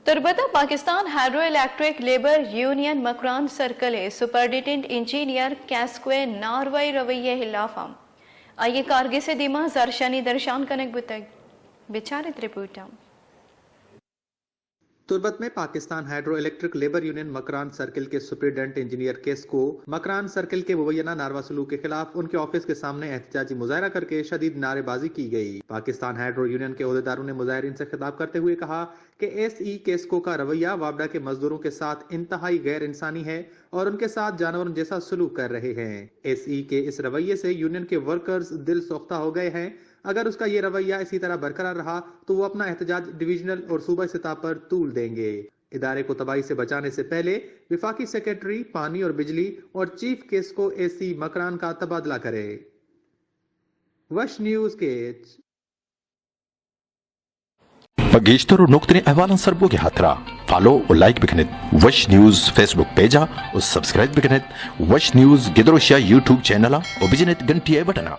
तुर्बता Pakistan hydro electric labour union Makran circle superintendent engineer कैस्क्वे नारवाई रवैये हिलाफाम आइए कारगे से दिमा जरशनी दर्शान कनक बुतग विचारित रिपोर्ट। तुर्बत में Pakistan hydro electric labour union Makran circle के सुपरिटेंडेंट इंजीनियर केस को मकरान सर्किल के मुबैना नारवा सलूक के खिलाफ उनके ऑफिस के सामने एहतजाजी मुजाहरा करके शदीद नारेबाजी की गई। पाकिस्तान हाइड्रो यूनियन के अहदेदारों ने मुजाहिरीन से खिताब करते हुए कहा कि SE केस्को का रवैया वापडा के मजदूरों के साथ इंतहाई गैर इंसानी है और उनके साथ जानवरों जैसा सलूक कर रहे हैं। SE के इस रवैये से यूनियन के वर्कर्स दिल सोख्ता हो गए हैं। अगर उसका ये रवैया इसी तरह बरकरार रहा तो वो अपना एहतजाज डिवीजनल और सूबाई सतह पर तूल देंगे। इदारे को तबाही से बचाने से पहले विफाकी सेक्रेटरी पानी और बिजली और चीफ केस्को SE मकरान का तबादला करे। वश न्यूज के Pagishtar u nuqtani ahwalan sarbogi hatra follow u like biknet Wash News Facebook page u subscribe biknet Wash News gidrosha YouTube channel u bijnet gantiye button